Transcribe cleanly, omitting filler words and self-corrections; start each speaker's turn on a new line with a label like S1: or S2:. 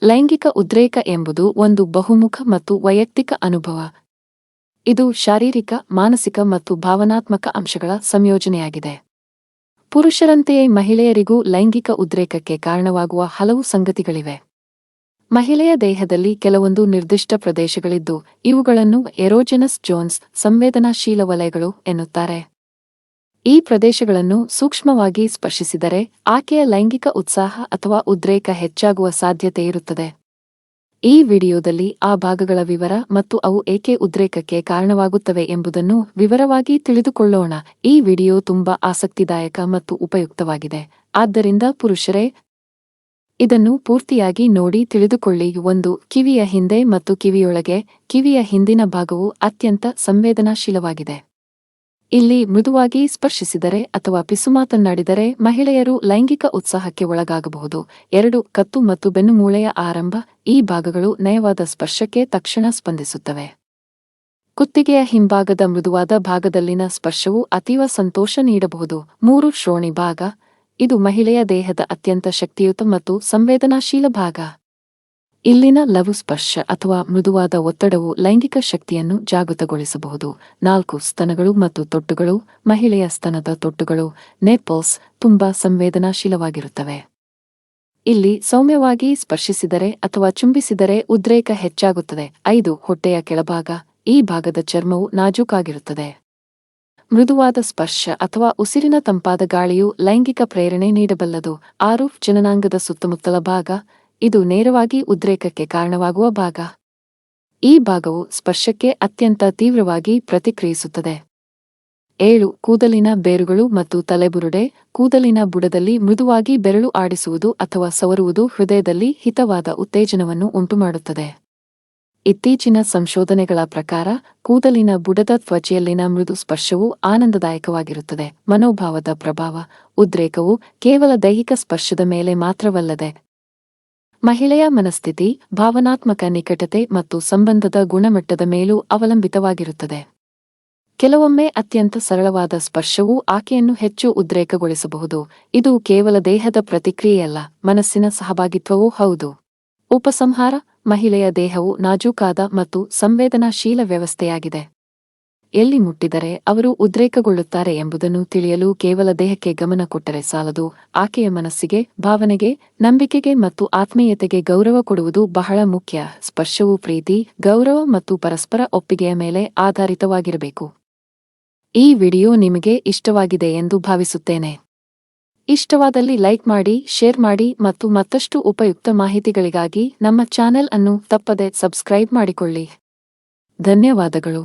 S1: ಲೈಂಗಿಕ ಉದ್ರೇಕ ಎಂಬುದು ಒಂದು ಬಹುಮುಖ ಮತ್ತು ವೈಯಕ್ತಿಕ ಅನುಭವ. ಇದು ಶಾರೀರಿಕ, ಮಾನಸಿಕ ಮತ್ತು ಭಾವನಾತ್ಮಕ ಅಂಶಗಳ ಸಂಯೋಜನೆಯಾಗಿದೆ. ಪುರುಷರಂತೆಯೇ ಮಹಿಳೆಯರಿಗೂ ಲೈಂಗಿಕ ಉದ್ರೇಕಕ್ಕೆ ಕಾರಣವಾಗುವ ಹಲವು ಸಂಗತಿಗಳಿವೆ. ಮಹಿಳೆಯ ದೇಹದಲ್ಲಿ ಕೆಲವೊಂದು ನಿರ್ದಿಷ್ಟ ಪ್ರದೇಶಗಳಿದ್ದು, ಇವುಗಳನ್ನು ಎರೋಜೆನಸ್ ಝೋನ್ಸ್, ಸಂವೇದನಾಶೀಲ ವಲಯಗಳು ಎನ್ನುತ್ತಾರೆ. ಈ ಪ್ರದೇಶಗಳನ್ನು ಸೂಕ್ಷ್ಮವಾಗಿ ಸ್ಪರ್ಶಿಸಿದರೆ ಆಕೆಯ ಲೈಂಗಿಕ ಉತ್ಸಾಹ ಅಥವಾ ಉದ್ರೇಕ ಹೆಚ್ಚಾಗುವ ಸಾಧ್ಯತೆಯಿರುತ್ತದೆ. ಈ ವಿಡಿಯೋದಲ್ಲಿ ಆ ಭಾಗಗಳ ವಿವರ ಮತ್ತು ಅವು ಏಕೆ ಉದ್ರೇಕಕ್ಕೆ ಕಾರಣವಾಗುತ್ತವೆ ಎಂಬುದನ್ನು ವಿವರವಾಗಿ ತಿಳಿದುಕೊಳ್ಳೋಣ. ಈ ವಿಡಿಯೋ ತುಂಬಾ ಆಸಕ್ತಿದಾಯಕ ಮತ್ತು ಉಪಯುಕ್ತವಾಗಿದೆ, ಆದ್ದರಿಂದ ಪುರುಷರೇ ಇದನ್ನು ಪೂರ್ತಿಯಾಗಿ ನೋಡಿ ತಿಳಿದುಕೊಳ್ಳಿ. 1. ಕಿವಿಯ ಹಿಂದೆ ಮತ್ತು ಕಿವಿಯೊಳಗೆ. ಕಿವಿಯ ಹಿಂದಿನ ಭಾಗವು ಅತ್ಯಂತ ಸಂವೇದನಾಶೀಲವಾಗಿದೆ. ಇಲ್ಲಿ ಮೃದುವಾಗಿ ಸ್ಪರ್ಶಿಸಿದರೆ ಅಥವಾ ಪಿಸುಮಾತನ್ನಾಡಿದರೆ ಮಹಿಳೆಯರು ಲೈಂಗಿಕ ಉತ್ಸಾಹಕ್ಕೆ ಒಳಗಾಗಬಹುದು. 2. ಕತ್ತು ಮತ್ತು ಬೆನ್ನುಮೂಳೆಯ ಆರಂಭ. ಈ ಭಾಗಗಳು ನಯವಾದ ಸ್ಪರ್ಶಕ್ಕೆ ತಕ್ಷಣ ಸ್ಪಂದಿಸುತ್ತವೆ. ಕುತ್ತಿಗೆಯ ಹಿಂಭಾಗದ ಮೃದುವಾದ ಭಾಗದಲ್ಲಿನ ಸ್ಪರ್ಶವು ಅತೀವ ಸಂತೋಷ ನೀಡಬಹುದು. 3. ಶ್ರೋಣಿ ಭಾಗ. ಇದು ಮಹಿಳೆಯ ದೇಹದ ಅತ್ಯಂತ ಶಕ್ತಿಯುತ ಮತ್ತು ಸಂವೇದನಾಶೀಲ ಭಾಗ. ಇಲ್ಲಿನ ಲಘು ಸ್ಪರ್ಶ ಅಥವಾ ಮೃದುವಾದ ಒತ್ತಡವು ಲೈಂಗಿಕ ಶಕ್ತಿಯನ್ನು ಜಾಗೃತಗೊಳಿಸಬಹುದು. 4. ಸ್ತನಗಳು ಮತ್ತು ತೊಟ್ಟುಗಳು. ಮಹಿಳೆಯ ಸ್ತನದ ತೊಟ್ಟುಗಳು, ನೇಪಲ್ಸ್, ತುಂಬಾ ಸಂವೇದನಾಶೀಲವಾಗಿರುತ್ತವೆ. ಇಲ್ಲಿ ಸೌಮ್ಯವಾಗಿ ಸ್ಪರ್ಶಿಸಿದರೆ ಅಥವಾ ಚುಂಬಿಸಿದರೆ ಉದ್ರೇಕ ಹೆಚ್ಚಾಗುತ್ತದೆ. 5. ಹೊಟ್ಟೆಯ ಕೆಳಭಾಗ. ಈ ಭಾಗದ ಚರ್ಮವು ನಾಜೂಕಾಗಿರುತ್ತದೆ. ಮೃದುವಾದ ಸ್ಪರ್ಶ ಅಥವಾ ಉಸಿರಿನ ತಂಪಾದ ಗಾಳಿಯು ಲೈಂಗಿಕ ಪ್ರೇರಣೆ ನೀಡಬಲ್ಲದು. 6. ಜನನಾಂಗದ ಸುತ್ತಮುತ್ತಲ ಭಾಗ. ಇದು ನೇರವಾಗಿ ಉದ್ರೇಕಕ್ಕೆ ಕಾರಣವಾಗುವ ಭಾಗ. ಈ ಭಾಗವು ಸ್ಪರ್ಶಕ್ಕೆ ಅತ್ಯಂತ ತೀವ್ರವಾಗಿ ಪ್ರತಿಕ್ರಿಯಿಸುತ್ತದೆ. 7. ಕೂದಲಿನ ಬೇರುಗಳು ಮತ್ತು ತಲೆಬುರುಡೆ. ಕೂದಲಿನ ಬುಡದಲ್ಲಿ ಮೃದುವಾಗಿ ಬೆರಳು ಆಡಿಸುವುದು ಅಥವಾ ಸವರುವುದು ಹೃದಯದಲ್ಲಿ ಹಿತವಾದ ಉತ್ತೇಜನವನ್ನು ಉಂಟುಮಾಡುತ್ತದೆ. ಇತ್ತೀಚಿನ ಸಂಶೋಧನೆಗಳ ಪ್ರಕಾರ ಕೂದಲಿನ ಬುಡದ ತ್ವಚೆಯಲ್ಲಿನ ಮೃದು ಸ್ಪರ್ಶವು ಆನಂದದಾಯಕವಾಗಿರುತ್ತದೆ. ಮನೋಭಾವದ ಪ್ರಭಾವ. ಉದ್ರೇಕವು ಕೇವಲ ದೈಹಿಕ ಸ್ಪರ್ಶದ ಮೇಲೆ ಮಾತ್ರವಲ್ಲದೆ ಮಹಿಳೆಯ ಮನಸ್ಥಿತಿ, ಭಾವನಾತ್ಮಕ ನಿಕಟತೆ ಮತ್ತು ಸಂಬಂಧದ ಗುಣಮಟ್ಟದ ಮೇಲೂ ಅವಲಂಬಿತವಾಗಿರುತ್ತದೆ. ಕೆಲವೊಮ್ಮೆ ಅತ್ಯಂತ ಸರಳವಾದ ಸ್ಪರ್ಶವೂ ಆಕೆಯನ್ನು ಹೆಚ್ಚು ಉದ್ರೇಕಗೊಳಿಸಬಹುದು. ಇದು ಕೇವಲ ದೇಹದ ಪ್ರತಿಕ್ರಿಯೆಯಲ್ಲ, ಮನಸ್ಸಿನ ಸಹಭಾಗಿತ್ವವೂ ಹೌದು. ಉಪಸಂಹಾರ. ಮಹಿಳೆಯ ದೇಹವು ನಾಜೂಕಾದ ಮತ್ತು ಸಂವೇದನಾಶೀಲ ವ್ಯವಸ್ಥೆಯಾಗಿದೆ. ಎಲ್ಲಿ ಮುಟ್ಟಿದರೆ ಅವರು ಉದ್ರೇಕಗೊಳ್ಳುತ್ತಾರೆ ಎಂಬುದನ್ನು ತಿಳಿಯಲು ಕೇವಲ ದೇಹಕ್ಕೆ ಗಮನ ಕೊಟ್ಟರೆ ಸಾಲದು. ಆಕೆಯ ಮನಸ್ಸಿಗೆ, ಭಾವನೆಗೆ, ನಂಬಿಕೆಗೆ ಮತ್ತು ಆತ್ಮೀಯತೆಗೆ ಗೌರವ ಕೊಡುವುದು ಬಹಳ ಮುಖ್ಯ. ಸ್ಪರ್ಶವು ಪ್ರೀತಿ, ಗೌರವ ಮತ್ತು ಪರಸ್ಪರ ಒಪ್ಪಿಗೆಯ ಮೇಲೆ ಆಧಾರಿತವಾಗಿರಬೇಕು. ಈ ವಿಡಿಯೋ ನಿಮಗೆ ಇಷ್ಟವಾಗಿದೆ ಎಂದು ಭಾವಿಸುತ್ತೇನೆ. ಇಷ್ಟವಾದಲ್ಲಿ ಲೈಕ್ ಮಾಡಿ, ಶೇರ್ ಮಾಡಿ ಮತ್ತು ಮತ್ತಷ್ಟು ಉಪಯುಕ್ತ ಮಾಹಿತಿಗಳಿಗಾಗಿ ನಮ್ಮ ಚಾನೆಲ್ ಅನ್ನು ತಪ್ಪದೆ ಸಬ್ಸ್ಕ್ರೈಬ್ ಮಾಡಿಕೊಳ್ಳಿ. ಧನ್ಯವಾದಗಳು.